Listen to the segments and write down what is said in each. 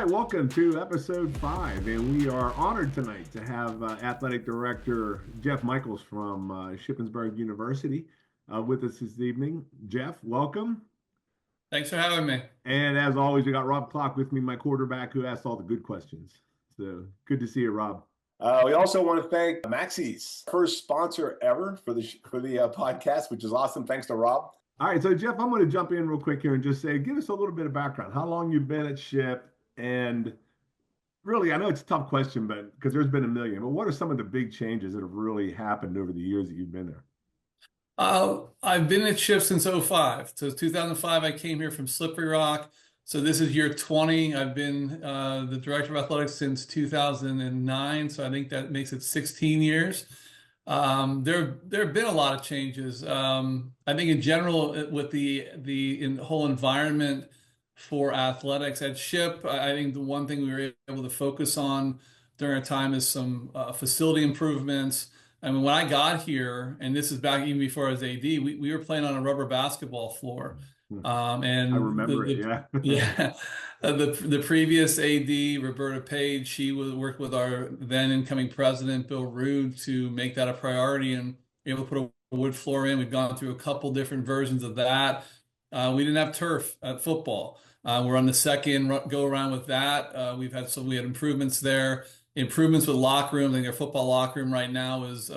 right, welcome to episode 5, and we are honored tonight to have Athletic Director Jeff Michaels from Shippensburg University with us this evening. Jeff, welcome. Thanks for having me. And as always, we got Rob Clark with me, my quarterback, who asked all the good questions. So good to see you, Rob. We also want to thank Maxie's first sponsor ever for the podcast, which is awesome. Thanks to Rob. All right, so Jeff, I'm going to jump in real quick here and just say, give us a little bit of background. How long you've been at Ship, and really, I know it's a tough question, but because there's been a million, but what are some of the big changes that have really happened over the years that you've been there? I've been at Shift since '05. So 2005, I came here from Slippery Rock. So this is year 20. I've been the director of athletics since 2009. So I think that makes it 16 years. There have been a lot of changes. I think in general, with the whole environment for athletics at Ship, I think the one thing we were able to focus on during our time is some facility improvements. I mean, when I got here, and this is back even before I was AD, we were playing on a rubber basketball floor. And I remember it, yeah. Yeah. The previous AD, Roberta Page, she worked with our then incoming president, Bill Rude, to make that a priority and be able to put a wood floor in. We've gone through a couple different versions of that. We didn't have turf at football. We're on the second go around with that. We had improvements there. Improvements with locker rooms. I think our football locker room right now is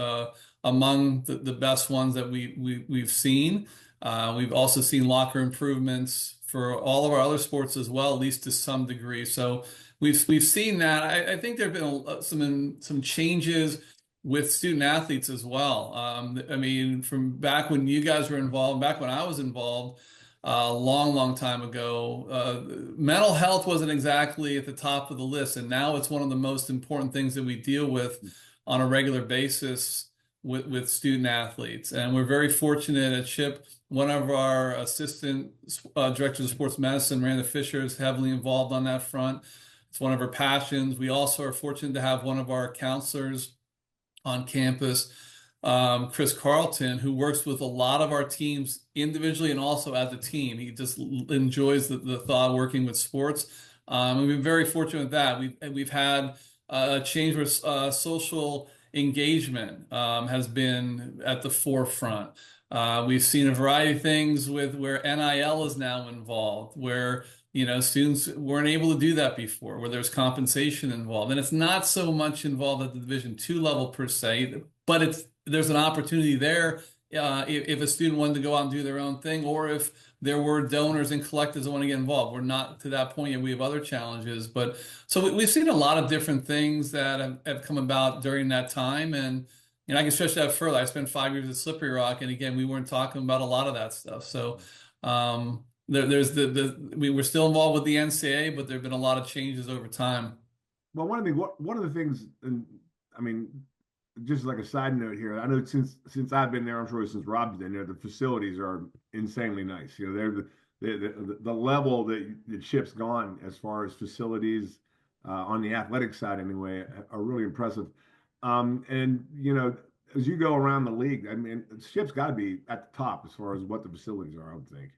among the best ones that we've seen. We've also seen locker improvements for all of our other sports as well, at least to some degree. So we've seen that. I think there have been some changes with student athletes as well. I mean, from back when you guys were involved, back when I was involved, a long time ago, mental health wasn't exactly at the top of the list, and now it's one of the most important things that we deal with on a regular basis with student athletes. And we're very fortunate at Ship. One of our assistant directors of sports medicine, Miranda Fisher, is heavily involved on that front. It's one of her passions. We also are fortunate to have one of our counselors on campus, Chris Carlton, who works with a lot of our teams individually and also as a team. He just enjoys the thought of working with sports. And we've been very fortunate with that. We've had a change where social engagement has been at the forefront. We've seen a variety of things with where NIL is now involved, where students weren't able to do that before, where there's compensation involved. And it's not so much involved at the Division II level per se, but there's an opportunity there if a student wanted to go out and do their own thing, or if there were donors and collectors that want to get involved. We're not to that point yet. We have other challenges. But so we've seen a lot of different things that have come about during that time. And I can stretch that further. I spent 5 years at Slippery Rock, and again, we weren't talking about a lot of that stuff. So we were still involved with the NCAA, but there have been a lot of changes over time. Well, one of the things, and I mean, just like a side note here, I know since I've been there, I'm sure since Rob's been there, the facilities are insanely nice. They're the level that Ship's gone as far as facilities on the athletic side anyway are really impressive. And as you go around the league, I mean, Ship's got to be at the top as far as what the facilities are, I would think.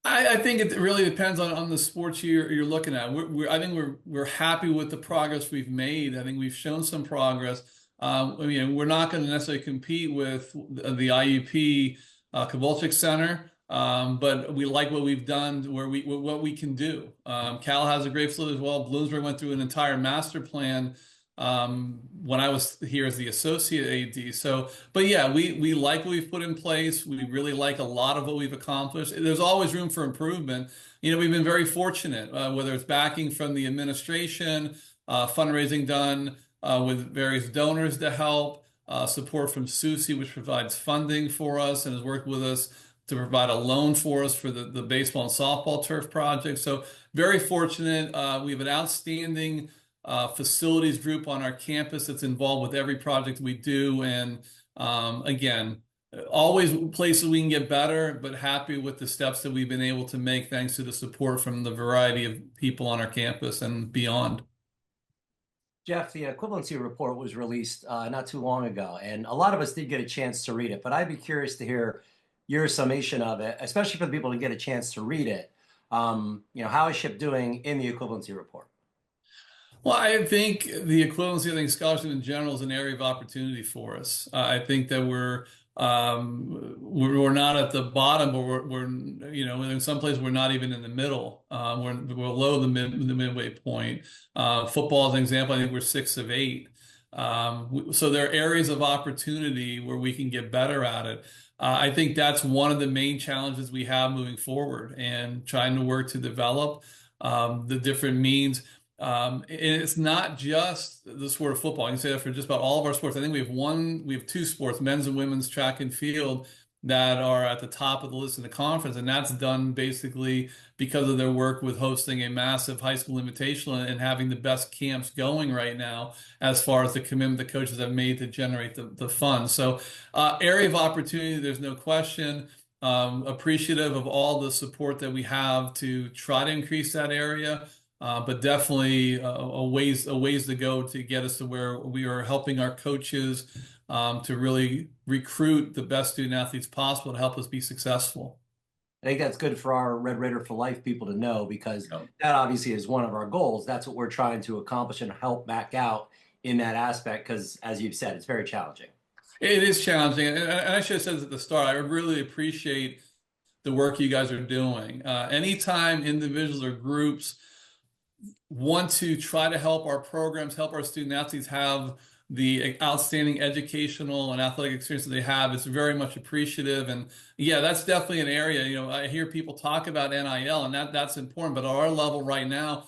I think it really depends on the sports you're looking at. I think we're happy with the progress we've made. I think we've shown some progress. We're not going to necessarily compete with the IUP Kovalchik Center, but we like what we've done, what we can do. Cal has a great facility as well. Bloomsburg went through an entire master plan when I was here as the associate AD. So, but yeah, we like what we've put in place. We really like a lot of what we've accomplished. There's always room for improvement. We've been very fortunate, whether it's backing from the administration, fundraising done with various donors to help, support from SUSE, which provides funding for us and has worked with us to provide a loan for us for the baseball and softball turf project. So very fortunate. We have an outstanding facilities group on our campus that's involved with every project we do. And again, always places we can get better, but happy with the steps that we've been able to make thanks to the support from the variety of people on our campus and beyond. Jeff, the equivalency report was released not too long ago, and a lot of us did get a chance to read it, but I'd be curious to hear your summation of it, especially for the people to get a chance to read it. How is SHIP doing in the equivalency report? Well, I think the equivalency, I think scholarship in general is an area of opportunity for us. I think that we're not at the bottom, but we're in some places we're not even in the middle. We're below the midway point. Football, as an example, I think we're 6 of 8. So there are areas of opportunity where we can get better at it. I think that's one of the main challenges we have moving forward and trying to work to develop the different means. And it's not just the sport of football. I can say that for just about all of our sports. I think we have 2 sports, men's and women's track and field, that are at the top of the list in the conference. And that's done basically because of their work with hosting a massive high school invitational and having the best camps going right now as far as the commitment the coaches have made to generate the funds. So area of opportunity, there's no question. Appreciative of all the support that we have to try to increase that area. But definitely a ways to go to get us to where we are helping our coaches to really recruit the best student athletes possible to help us be successful. I think that's good for our Red Raider for Life people to know, because that obviously is one of our goals. That's what we're trying to accomplish and help back out in that aspect, because as you've said, it's very challenging. It is challenging. And I should have said this at the start, I really appreciate the work you guys are doing. Anytime individuals or groups want to try to help our programs, help our student athletes have the outstanding educational and athletic experience that they have, it's very much appreciative. And yeah, that's definitely an area, I hear people talk about NIL, and that's important, but at our level right now,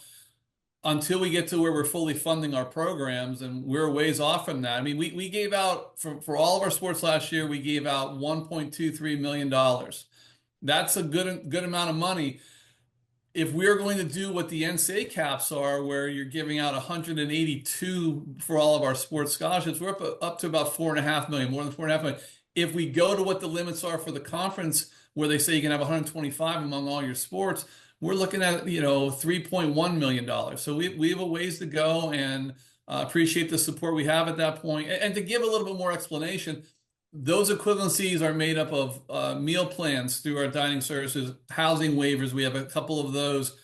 until we get to where we're fully funding our programs, and we're ways off from that. I mean, we gave out for all of our sports last year, we gave out $1.23 million. That's a good amount of money. If we're going to do what the NCAA caps are, where you're giving out 182 for all of our sports scholarships, we're up to about $4.5 million, more than $4.5 million. If we go to what the limits are for the conference, where they say you can have 125 among all your sports, we're looking at $3.1 million. So we have a ways to go, and appreciate the support we have at that point. And to give a little bit more explanation, those equivalencies are made up of meal plans through our dining services, housing waivers. We have a couple of those.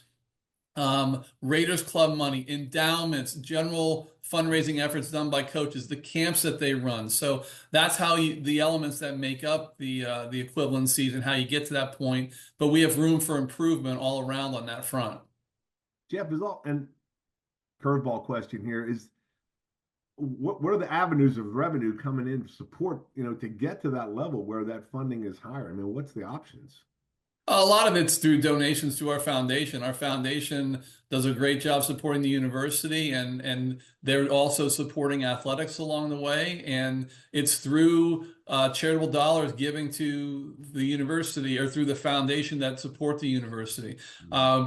Raiders Club money, endowments, general fundraising efforts done by coaches, the camps that they run. So that's how the elements that make up the equivalencies and how you get to that point. But we have room for improvement all around on that front. Jeff, and curveball question here is, what are the avenues of revenue coming in to support, to get to that level where that funding is higher? I mean, what's the options? A lot of it's through donations to our foundation. Our foundation does a great job supporting the university, and they're also supporting athletics along the way. And it's through charitable dollars giving to the university or through the foundation that support the university.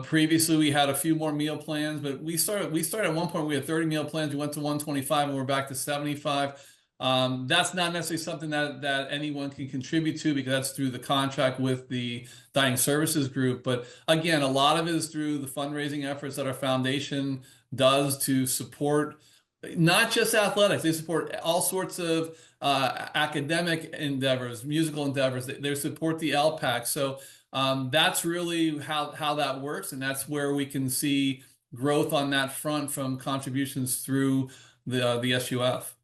Previously, we had a few more meal plans, but we started at one point, we had 30 meal plans. We went to 125 and we're back to 75. That's not necessarily something that anyone can contribute to, because that's through the contract with the dining services group. But again, a lot of it is through the fundraising efforts that our foundation does to support not just athletics. They support all sorts of academic endeavors, musical endeavors. They support the LPAC. So that's really how that works, and that's where we can see growth on that front from contributions through the SUF.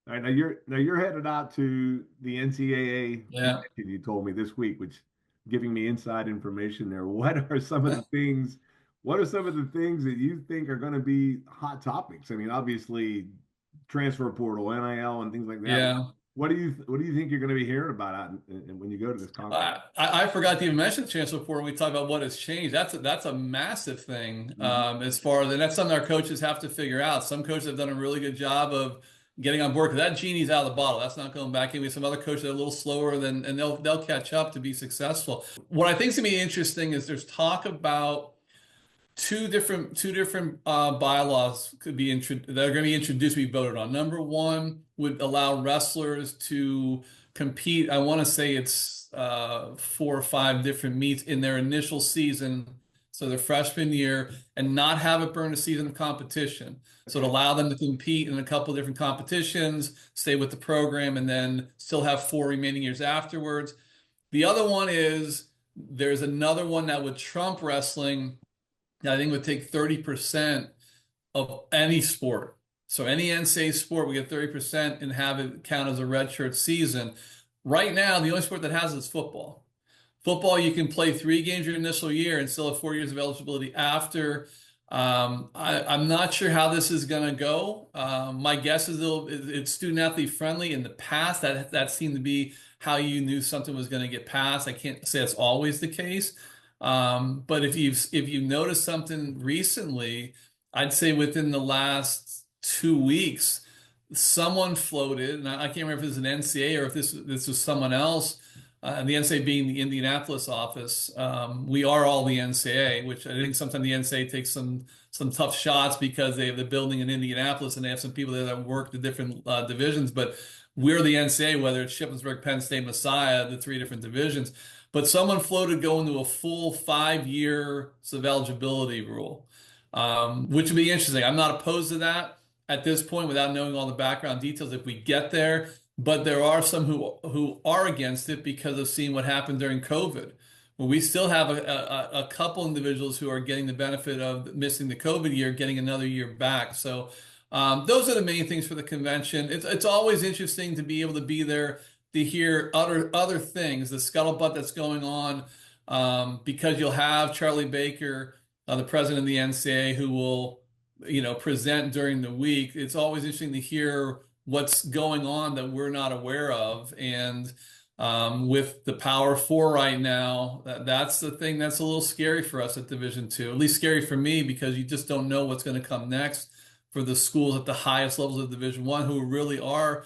All right, now you're headed out to the NCAA. Yeah. You told me this week, which giving me inside information there. What are some of the things? What are some of the things that you think are going to be hot topics? I mean, obviously, transfer portal, NIL, and things like that. Yeah. What do you think you're going to be hearing about when you go to this conference? I forgot to even mention the transfer portal when we talk about what has changed. That's a massive thing as far as, and that's something our coaches have to figure out. Some coaches have done a really good job of getting on board, because that genie's out of the bottle. That's not going back in. We have some other coaches that are a little slower and they'll catch up to be successful. What I think is going to be interesting is there's talk about two different bylaws that are going to be introduced, be voted on. Number one would allow wrestlers to compete. I want to say it's 4 or 5 different meets in their initial season, so their freshman year, and not have it burn a season of competition. So to allow them to compete in a couple of different competitions, stay with the program, and then still have 4 remaining years afterwards. The other one is, there's another one that would trump wrestling, that I think would take 30% of any sport. So any NCAA sport, we get 30% and have it count as a redshirt season. Right now, the only sport that has it is football. Football, you can play 3 games your initial year and still have 4 years of eligibility after. I'm not sure how this is going to go. My guess is it's student athlete friendly. In the past, that seemed to be how you knew something was going to get passed. I can't say that's always the case. But if you've noticed something recently, I'd say within the last 2 weeks, someone floated, and I can't remember if it was an NCAA or if this was someone else. The NCAA being the Indianapolis office, we are all the NCAA, which I think sometimes the NCAA takes some tough shots because they have the building in Indianapolis and they have some people there that work the different divisions. But we're the NCAA, whether it's Shippensburg, Penn State, Messiah, the 3 different divisions. But someone floated going to a full 5-year of eligibility rule, which would be interesting. I'm not opposed to that at this point without knowing all the background details if we get there. But there are some who are against it because of seeing what happened during COVID. Well, we still have a couple individuals who are getting the benefit of missing the COVID year, getting another year back. So those are the main things for the convention. It's always interesting to be able to be there to hear other things, the scuttlebutt that's going on, because you'll have Charlie Baker, the president of the NCAA, who will, present during the week. It's always interesting to hear what's going on that we're not aware of. And with the Power Four right now, that's the thing that's a little scary for us at Division II, at least scary for me, because you just don't know what's going to come next for the schools at the highest levels of Division I, who really are,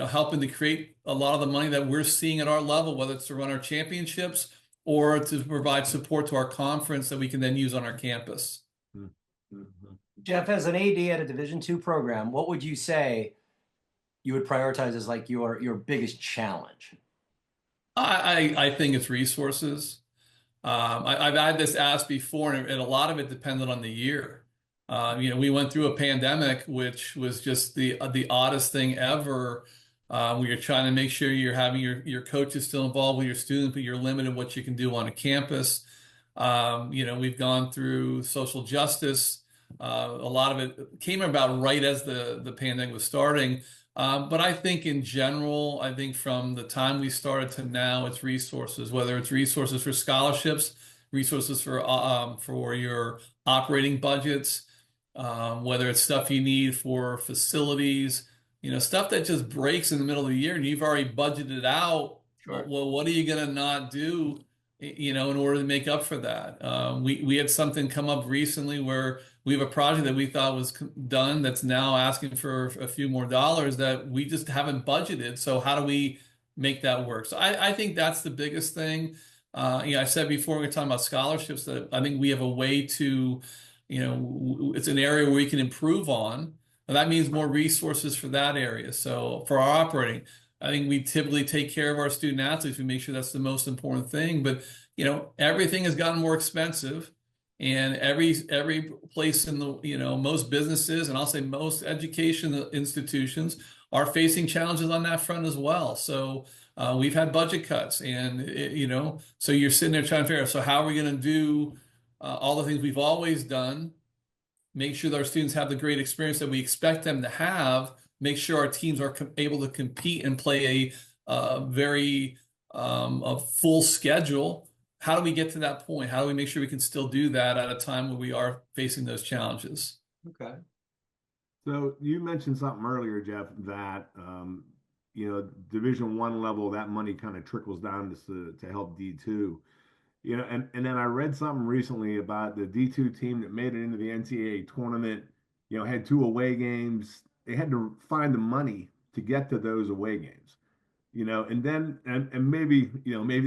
helping to create a lot of the money that we're seeing at our level, whether it's to run our championships or to provide support to our conference that we can then use on our campus. Mm-hmm. Jeff, as an AD at a Division II program, what would you say you would prioritize as like your biggest challenge? I think it's resources. I've had this asked before, and a lot of it depended on the year. We went through a pandemic, which was just the oddest thing ever. Where you're trying to make sure you're having your coaches still involved with your students, but you're limited what you can do on a campus. We've gone through social justice. A lot of it came about right as the pandemic was starting. But I think in general, I think from the time we started to now, it's resources, whether it's resources for scholarships, resources for your operating budgets, whether it's stuff you need for facilities, stuff that just breaks in the middle of the year and you've already budgeted out. Sure. Well, what are you going to not do, in order to make up for that? We had something come up recently where we have a project that we thought was done that's now asking for a few more dollars that we just haven't budgeted. So how do we make that work? So I think that's the biggest thing. I said before we were talking about scholarships that I think we have a way to, it's an area where we can improve on. And that means more resources for that area. So for our operating, I think we typically take care of our student athletes. We make sure that's the most important thing. But, everything has gotten more expensive. And every place in the, most businesses, and I'll say most education institutions, are facing challenges on that front as well. So we've had budget cuts, and so you're sitting there trying to figure out, so how are we going to do all the things we've always done, make sure that our students have the great experience that we expect them to have, make sure our teams are able to compete and play a very a full schedule. How do we get to that point? How do we make sure we can still do that at a time when we are facing those challenges? Okay. So you mentioned something earlier, Jeff, that Division I level, that money kind of trickles down to help D2. And then I read something recently about the D2 team that made it into the NCAA tournament, had 2 away games. They had to find the money to get to those away games. And then maybe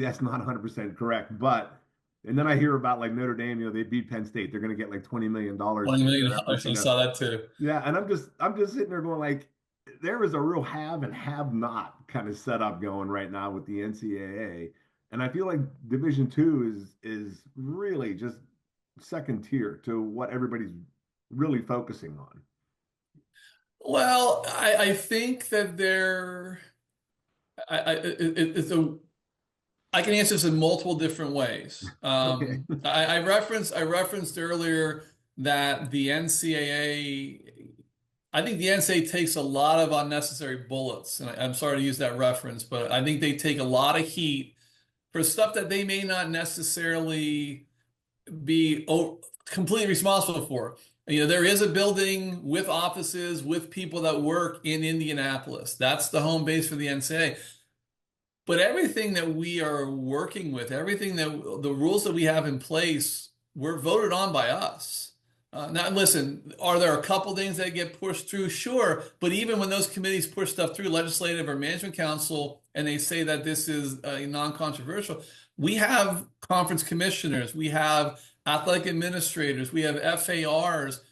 that's not 100% correct, and then I hear about like Notre Dame, they beat Penn State, they're going to get like $20 million. $20 million. I saw that too. Yeah, and I'm just sitting there going like, there is a real have and have not kind of setup going right now with the NCAA, and I feel like Division II is really just second tier to what everybody's really focusing on. Well, I think that I can answer this in multiple different ways. Okay. I referenced earlier that the NCAA, I think the NCAA takes a lot of unnecessary bullets. And I'm sorry to use that reference, but I think they take a lot of heat for stuff that they may not necessarily be completely responsible for. You know, there is a building with offices, with people that work in Indianapolis. That's the home base for the NCAA. But everything that we are working with, everything that the rules that we have in place, were voted on by us. Now, listen, are there a couple things that get pushed through? Sure. But even when those committees push stuff through, legislative or management council, and they say that this is non-controversial, we have conference commissioners, we have athletic administrators, we have FARs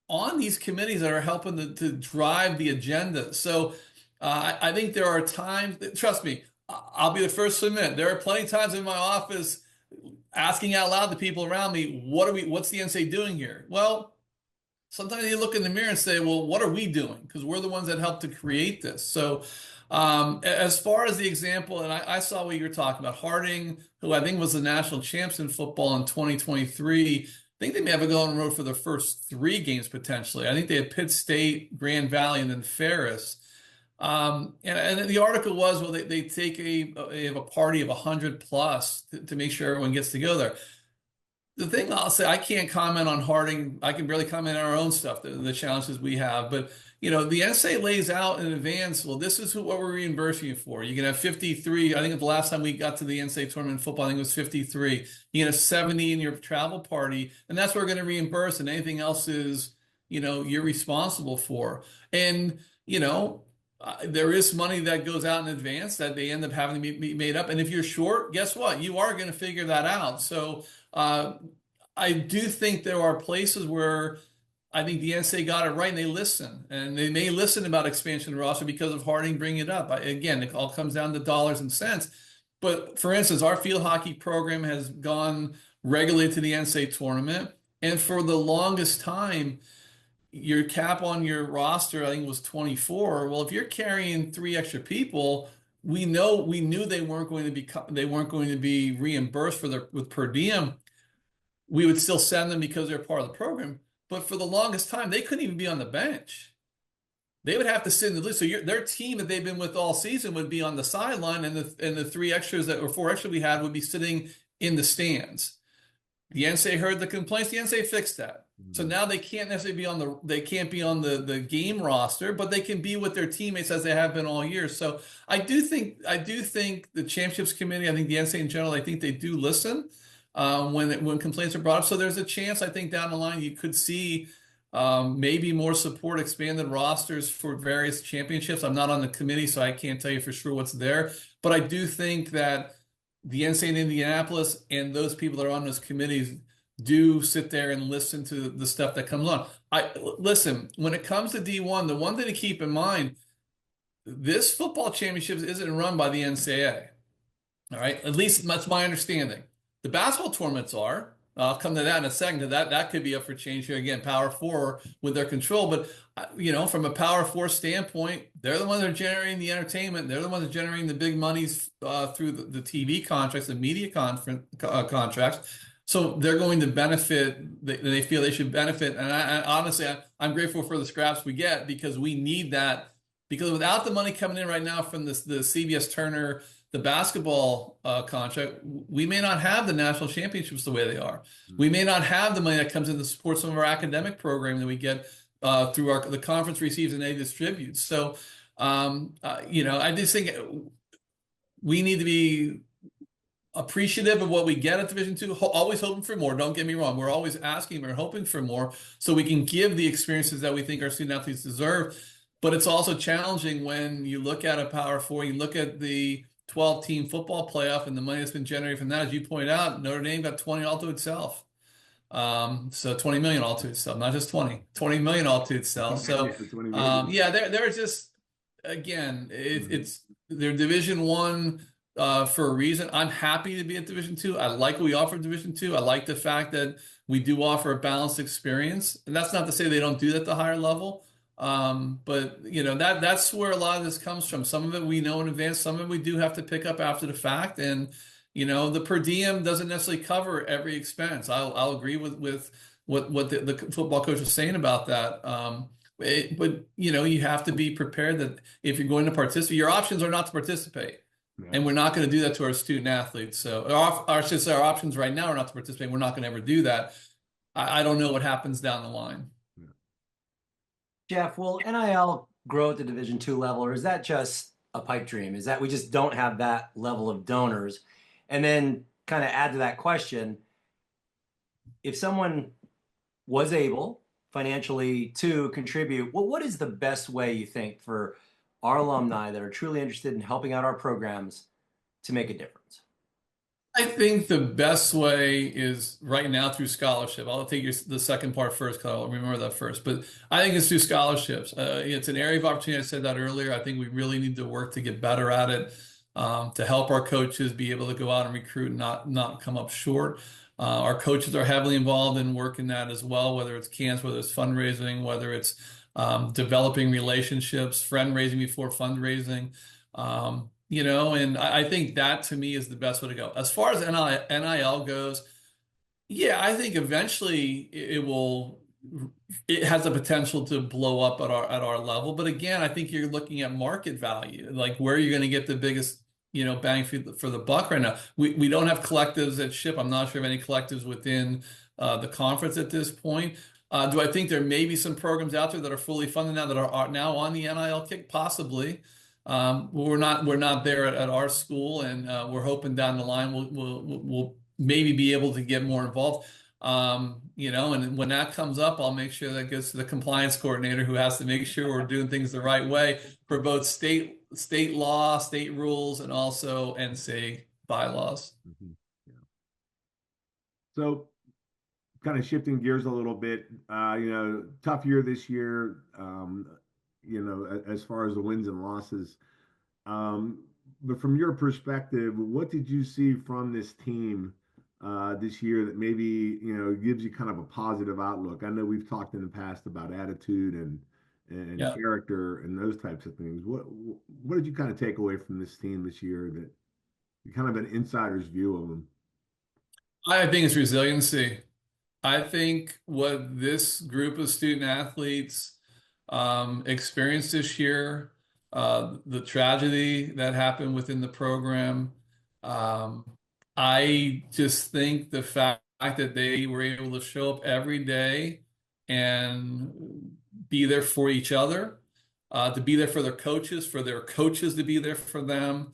on these committees that are helping to drive the agenda. So I think there are times, trust me, I'll be the first to admit, there are plenty of times in my office asking out loud to people around me, what's the NCAA doing here? Well, sometimes you look in the mirror and say, well, what are we doing? Because we're the ones that helped to create this. So as far as the example, and I saw what you were talking about, Harding, who I think was the national champs in football in 2023, I think they may have gone on the road for their first 3 games potentially. I think they had Pitt State, Grand Valley, and then Ferris. And the article was, well, they have a party of 100 plus to make sure everyone gets to go there. The thing I'll say, I can't comment on Harding. I can barely comment on our own stuff, the challenges we have. But, you know, the NCAA lays out in advance, well, this is what we're reimbursing you for. You can have 53. I think the last time we got to the NCAA tournament in football, I think it was 53. You can have 70 in your travel party, and that's what we're going to reimburse. And anything else is, you know, you're responsible for. And, you know, there is money that goes out in advance that they end up having to be made up. And if you're short, guess what? You are going to figure that out. So I do think there are places where I think the NCAA got it right and they listen. And they may listen about expansion roster because of Harding bringing it up. Again, it all comes down to dollars and cents. But for instance, our field hockey program has gone regularly to the NCAA tournament. And for the longest time, your cap on your roster, I think, was 24. Well, if you're carrying 3 extra people, we knew they weren't going to be reimbursed with per diem. We would still send them because they're part of the program. But for the longest time, they couldn't even be on the bench. They would have to sit in the list. So their team that they've been with all season would be on the sideline, and the 3 extras or 4 extras we had would be sitting in the stands. The NCAA heard the complaints. The NCAA fixed that. So now they can't necessarily be on the game roster, but they can be with their teammates as they have been all year. So I do think the championships committee, I think the NCAA in general, I think they do listen when complaints are brought up. So there's a chance, I think, down the line you could see maybe more support, expanded rosters for various championships. I'm not on the committee, so I can't tell you for sure what's there. But I do think that the NCAA in Indianapolis and those people that are on those committees do sit there and listen to the stuff that comes on. Listen, when it comes to D1, the one thing to keep in mind, this football championships isn't run by the NCAA. All right, at least that's my understanding. The basketball tournaments are. I'll come to that in a second. That could be up for change here again. Power 4 with their control, but you know, from a Power 4 standpoint, they're the ones that are generating the entertainment. They're the ones that are generating the big monies through the TV contracts, the media contracts. So they're going to benefit. They feel they should benefit. And honestly, I'm grateful for the scraps we get because we need that. Because without the money coming in right now from the CBS Turner, the basketball contract, we may not have the national championships the way they are. We may not have the money that comes in to support some of our academic programming that we get through the conference receives and they distribute. So, you know, I just think we need to be appreciative of what we get at Division II, always hoping for more. Don't get me wrong. We're always asking, we're hoping for more so we can give the experiences that we think our student athletes deserve. But it's also challenging when you look at a Power 4, you look at the 12-team football playoff and the money that's been generated from that. As you point out, Notre Dame got 20 all to itself. So 20 million all to itself, not just 20 million all to itself. So yeah, they're just, again, they're Division I for a reason. I'm happy to be at Division II. I like what we offer Division II. I like the fact that we do offer a balanced experience. And that's not to say they don't do that at the higher level. But you know, that's where a lot of this comes from. Some of it we know in advance, some of it we do have to pick up after the fact. And, you know, the per diem doesn't necessarily cover every expense. I'll agree with what the football coach was saying about that. But you have to be prepared that if you're going to participate, your options are not to participate. Yeah. And we're not going to do that to our student athletes. So our options right now are not to participate. We're not going to ever do that. I don't know what happens down the line. Yeah. Jeff, will NIL grow at the Division II level, or is that just a pipe dream? Is that we just don't have that level of donors? And then kind of add to that question, if someone was able financially to contribute, well, what is the best way you think for our alumni that are truly interested in helping out our programs to make a difference? I think the best way is right now through scholarship. I'll take the second part first because I'll remember that first. But I think it's through scholarships. It's an area of opportunity. I said that earlier. I think we really need to work to get better at it, to help our coaches be able to go out and recruit and not come up short. Our coaches are heavily involved in working that as well, whether it's camps, whether it's fundraising, whether it's developing relationships, friend raising before fundraising. And I think that to me is the best way to go. As far as NIL goes, yeah, I think eventually it has the potential to blow up at our level. But again, I think you're looking at market value, like where you're going to get the biggest, bang for the buck right now. We don't have collectives at SHIP. I'm not sure of any collectives within the conference at this point. Do I think there may be some programs out there that are fully funded now that are now on the NIL kick? Possibly. We're not there at our school, and we're hoping down the line we'll maybe be able to get more involved. And when that comes up, I'll make sure that goes to the compliance coordinator, who has to make sure we're doing things the right way for both state law, state rules, and also NCAA bylaws. Mm-hmm. Yeah. So, kind of shifting gears a little bit, tough year this year. As far as the wins and losses. But from your perspective, what did you see from this team this year that maybe, gives you kind of a positive outlook? I know we've talked in the past about attitude and Yeah. character and those types of things. What did you kind of take away from this team this year that you kind of an insider's view of them? I think it's resiliency. I think what this group of student athletes experienced this year, the tragedy that happened within the program. I just think the fact that they were able to show up every day and be there for each other, to be there for their coaches to be there for them.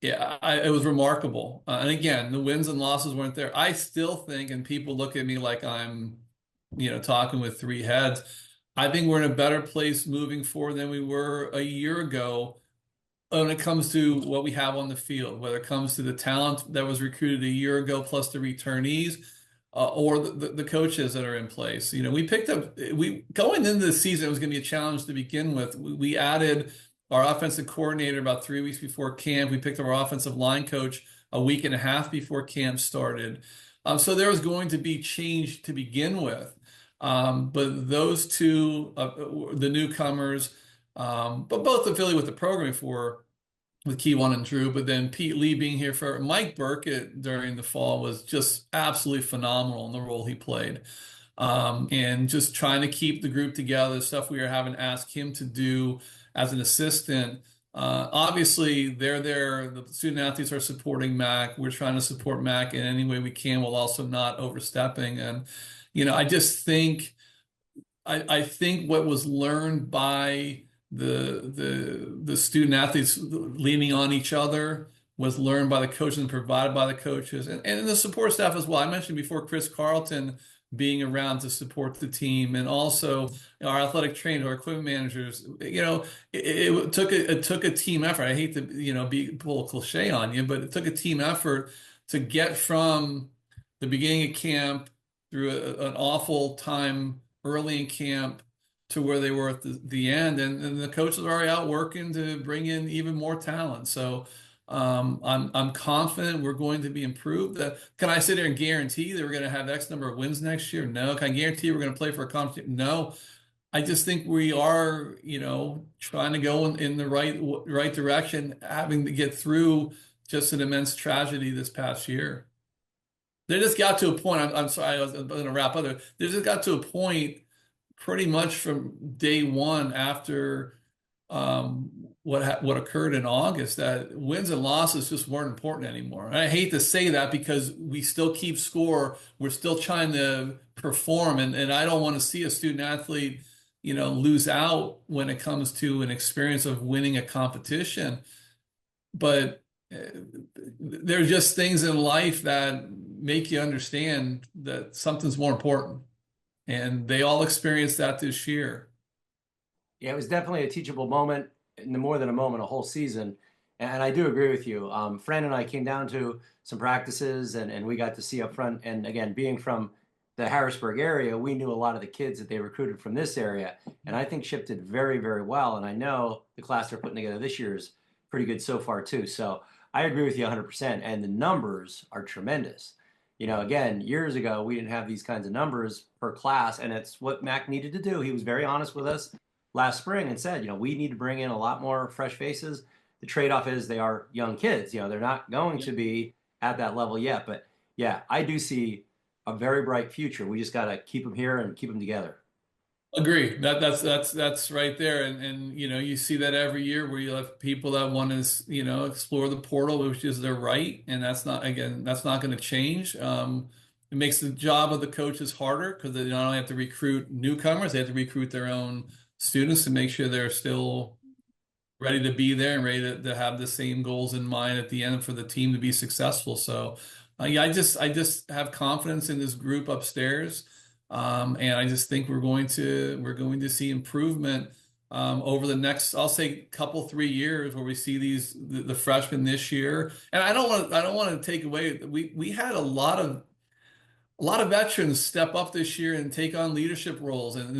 It was remarkable. And again, the wins and losses weren't there. I still think, and people look at me like I'm, talking with three heads. I think we're in a better place moving forward than we were a year ago when it comes to what we have on the field, whether it comes to the talent that was recruited a year ago, plus the returnees, or the coaches that are in place. We picked up, going into the season, it was going to be a challenge to begin with. We added our offensive coordinator about 3 weeks before camp. We picked up our offensive line coach a week and a half before camp started. So there was going to be change to begin with. But those two, the newcomers, but both affiliated with the program with Keywan and Drew, but then Pete Lee being here for Mike Burkett during the fall was just absolutely phenomenal in the role he played. And just trying to keep the group together, stuff we were having to ask him to do as an assistant. Obviously, they're there. The student athletes are supporting Mac. We're trying to support Mac in any way we can while also not overstepping. And I just think, I think what was learned by the student athletes leaning on each other was learned by the coaches and provided by the coaches and the support staff as well. I mentioned before Chris Carlton being around to support the team, and also our athletic trainers, our equipment managers. It took a team effort. I hate to pull a cliche on you, but it took a team effort to get from the beginning of camp through an awful time early in camp to where they were at the end, and the coaches are already out working to bring in even more talent. So I'm confident we're going to be improved. Can I sit here and guarantee that we're going to have X number of wins next year? No. Can I guarantee we're going to play for a conference? No. I just think we are, trying to go in the right direction, having to get through just an immense tragedy this past year. They just got to a point. I'm sorry, I was going to wrap up there. They just got to a point pretty much from day one after what occurred in August, that wins and losses just weren't important anymore. And I hate to say that because we still keep score. We're still trying to perform, and I don't want to see a student athlete, lose out when it comes to an experience of winning a competition. But there are just things in life that make you understand that something's more important. And they all experienced that this year. Yeah, it was definitely a teachable moment, and more than a moment, a whole season. And I do agree with you. Fran and I came down to some practices, and we got to see up front. And again, being from the Harrisburg area, we knew a lot of the kids that they recruited from this area. And I think Chip did very, very well. And I know the class they're putting together this year is pretty good so far, too. So I agree with you 100%. And the numbers are tremendous. Again, years ago, we didn't have these kinds of numbers per class. And it's what Mac needed to do. He was very honest with us last spring and said, we need to bring in a lot more fresh faces. The trade-off is they are young kids. They're not going to be at that level yet. But yeah, I do see a very bright future. We just got to keep them here and keep them together. Agree. That's right there. And you see that every year where you have people that want to, explore the portal, which is their right. And that's not going to change. It makes the job of the coaches harder because they not only have to recruit newcomers, they have to recruit their own students to make sure they're still ready to be there and ready to have the same goals in mind at the end for the team to be successful. So yeah, I just have confidence in this group upstairs. And I just think we're going to see improvement over the next, I'll say, couple 3 years, where we see the freshmen this year. And I don't want to take away, we had a lot of veterans step up this year and take on leadership roles, and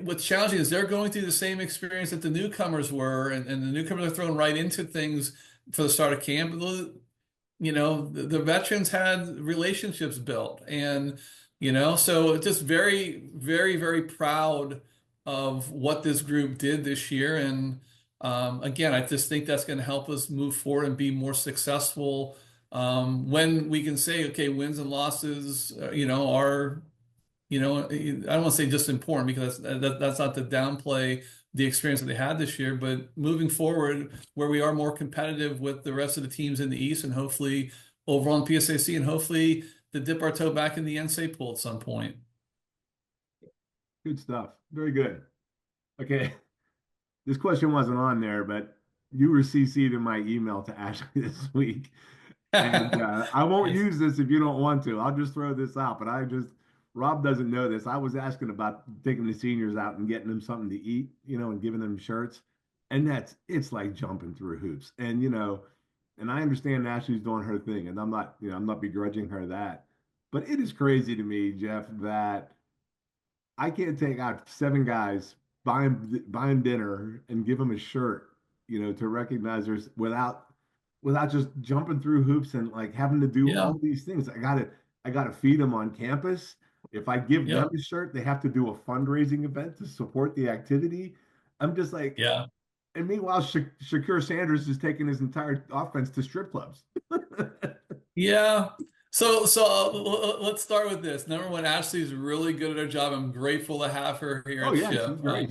what's challenging is they're going through the same experience that the newcomers were, and the newcomers are thrown right into things for the start of camp. The veterans had relationships built, and so just very, very, very proud of what this group did this year. And again, I just think that's going to help us move forward and be more successful when we can say, okay, wins and losses, are, I don't want to say just important, because that's not to downplay the experience that they had this year, but moving forward, where we are more competitive with the rest of the teams in the East, and hopefully overall in PSAC, and hopefully to dip our toe back in the NCAA pool at some point. Good stuff. Very good. Okay. This question wasn't on there, but you were CC'd in my email to Ashley this week. And I won't use this if you don't want to. I'll just throw this out. But Rob doesn't know this. I was asking about taking the seniors out and getting them something to eat, and giving them shirts. And it's like jumping through hoops. And, and I understand Ashley's doing her thing, and I'm not begrudging her that. But it is crazy to me, Jeff, that I can't take out 7 guys, buy them dinner, and give them a shirt, to recognize there's without just jumping through hoops and like having to do all these things. I gotta feed them on campus. If I give them a shirt, they have to do a fundraising event to support the activity. I'm just like, yeah. And meanwhile, Shakur Sanders is taking his entire offense to strip clubs. Yeah. So let's start with this. Number one, Ashley's really good at her job. I'm grateful to have her here at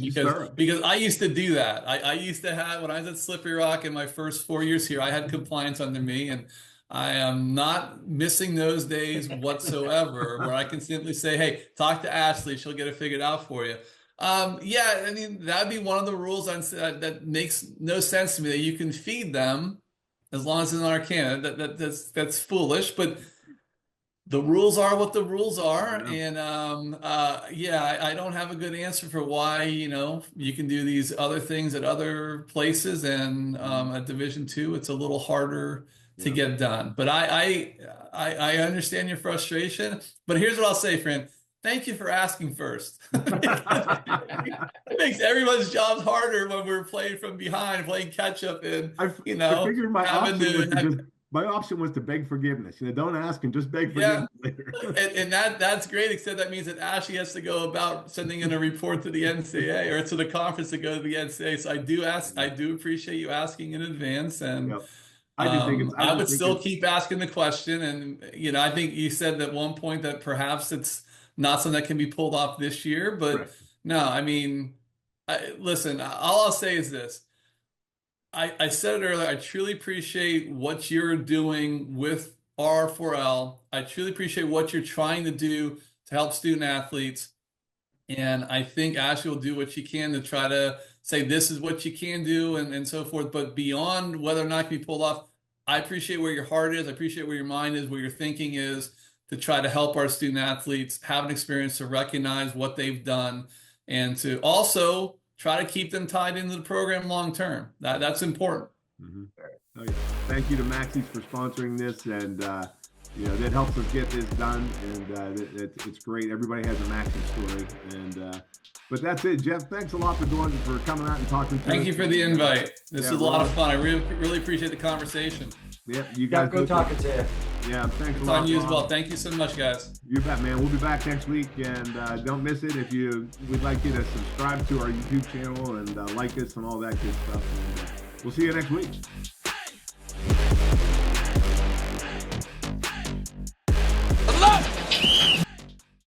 Chip, because I used to do that. I used to have, when I was at Slippery Rock in my first 4 years here, I had compliance under me, and I am not missing those days whatsoever, where I can simply say, hey, talk to Ashley. She'll get it figured out for you. Yeah, I mean, that'd be one of the rules that makes no sense to me, that you can feed them as long as it's in our can. That's foolish, but the rules are what the rules are. And I don't have a good answer for why, you can do these other things at other places, and at Division II, it's a little harder to get done. But I understand your frustration. But here's what I'll say, friend. Thank you for asking first. It makes everyone's jobs harder when we're playing from behind, playing catch up, and I figured my option was to beg forgiveness. Don't ask and just beg forgiveness later. and that's great, except that means that Ashley has to go about sending in a report to the NCAA or to the conference to go to the NCAA. So I do appreciate you asking in advance, and I do think I would still keep asking the question, and I think you said at one point that perhaps it's not something that can be pulled off this year, but right. no, I mean, listen, all I'll say is this. I said it earlier, I truly appreciate what you're doing with R4L. I truly appreciate what you're trying to do to help student athletes. And I think Ashley will do what she can to try to say this is what you can do and so forth. But beyond whether or not it can be pulled off, I appreciate where your heart is. I appreciate where your mind is, where your thinking is to try to help our student athletes have an experience to recognize what they've done and to also try to keep them tied into the program long term. That's important. Mm-hmm. Oh, yeah. Thank you to Maxie's for sponsoring this, and that helps us get this done, and it's great. Everybody has a Maxie story, and but that's it, Jeff. Thanks a lot for coming out and talking to us. Thank you for the invite. This was a lot of fun. I really appreciate the conversation. Yeah, you guys. Good talking to you. Yeah, thanks a It's lot. on you as well. Thank you so much, guys. You bet, man. We'll be back next week, and don't miss it. We'd like you to subscribe to our YouTube channel and like us and all that good stuff. And, we'll see you next week.